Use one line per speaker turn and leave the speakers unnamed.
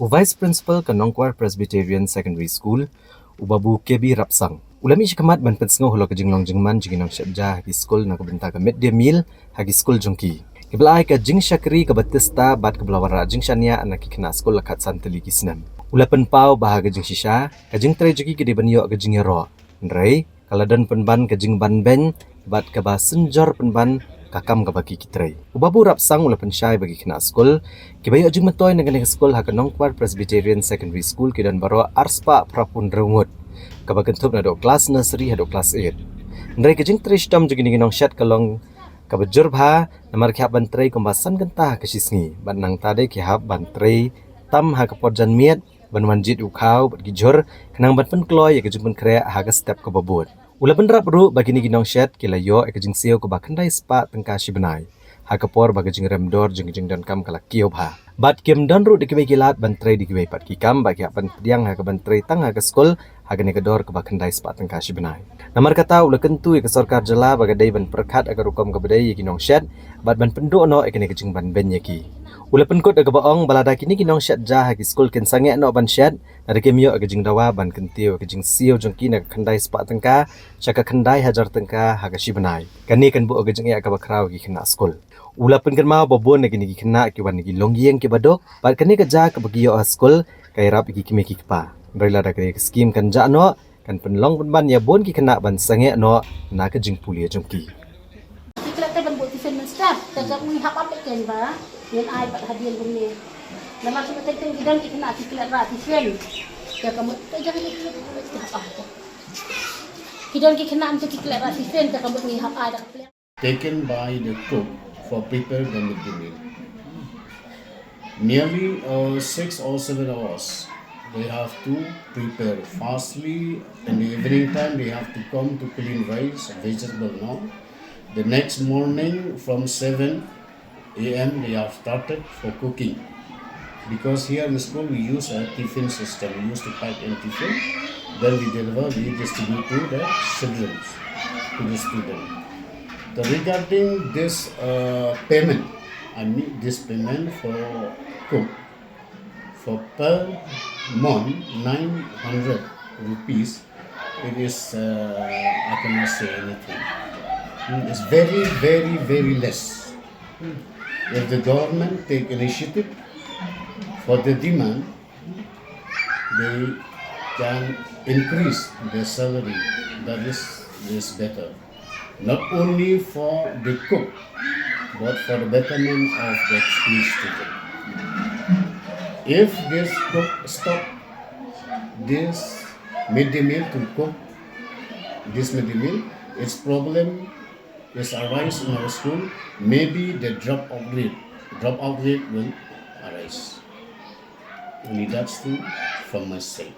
Vice Principal ke Nᴏ Presbyterian Secondary School, ℏ KB Rʃoᴜ. Ulami shikamat ban pensngo holo ke jinglong jingman jinginong syabja hagi school na kubenta ke mid day meal hagi school jongki. Keblai ke jing syakri ke batista bat ke belawara jing syania anak kena school lakat santeli kisnem. Ulapan pau bahaga jing shisha ke jing trai juki ke dibanyo ke jing yero. Nrei kaladan penban ke jing ban ben bat ke ba senjor penban kakam ke bagi kitrai. Ubabu Rʃoᴜ ulapan syai bagi kena school kibayo jing metoy nagani school hagi Nᴏ Presbyterian Secondary School kidan baro arspa prapun reungut. Kabagentup na do kelas nursery hado kelas 8. Nrei ke jing trishtam jugi ninginong syat kalong kabajur bha namar khap bantrai kombasan gentah ke sisngi ban nang tade khap bantrai tam ha kapodjan miet ban wanjit ukau bat gijur kenang ban pen kloy ya ke jing pen kre ha ke step ke babut. Ula benrap ru bagi ni ginong syat kilayo ke jing sio ke bakandai spa tengka sibenai. Ha kapor bagi jing remdor jing dan kam kala kiop ha. Bat kim don ru dikibai kilat bantrai dikibai pat kikam bagi ban pediang ha ke bantrai tang ha ke skol ha ke negador ke bakandai spa tengka sibenai. Namar kata ula kentu ke sorkar jela bagadai ban perkat agar hukum ke bedai ya ginong syat bat ban pendu no ke jing ban ben yaki. Ula penkut aga baong balada kini ginong syat ja ha ke skol ken sange no ban syat na kemyo aga jing dawa ban kentiu ke jing sio jongki na kandai spa tengka syaka kandai hajar tengka ha ke sibenai. Kani kan bu aga jing ya ka bakrau ki kena skol. Ula pen mau babon nagi nigi kena ki wan nigi longieng ki badok bat kani ka ja ka bagiyo skol kai rap ki kimeki kpa. Brila da ke skim kan ja no kan penlong ban ya bon ki kena ban sange no na ke jing pulia jongki.
Kita ban buat event menstaf, kita ui hap apa kan ba? Yang ai bat hadiah bunyi. Nama semua tentang kita kita nak kita rat event. Ya kamu jangan kita apa. Kita kena untuk kita rat event kita kamu ni hap ai dah.
Taken by the cook for prepared the midday meal. Nearly 6 or 7 hours they have to prepare. Firstly, in the evening time they have to come to clean rice, vegetable now. The next morning from 7 a.m. they have started for cooking. Because here in school we use a tiffin system. We used to pack in tiffin, then we deliver, we distribute to the children, to the students. Regarding this payment, I need this payment for cook. For per month, 900 rupees. It is, I cannot say anything. It's very, very, very less. If the government take initiative for the demand, they can increase their salary. That is better. Not only for the cook, but for the betterment of the school student. If this cook stop this midday meal to cook this midday meal, its problem is arise in our school. Maybe the dropout rate will arise. Only that's true from my side.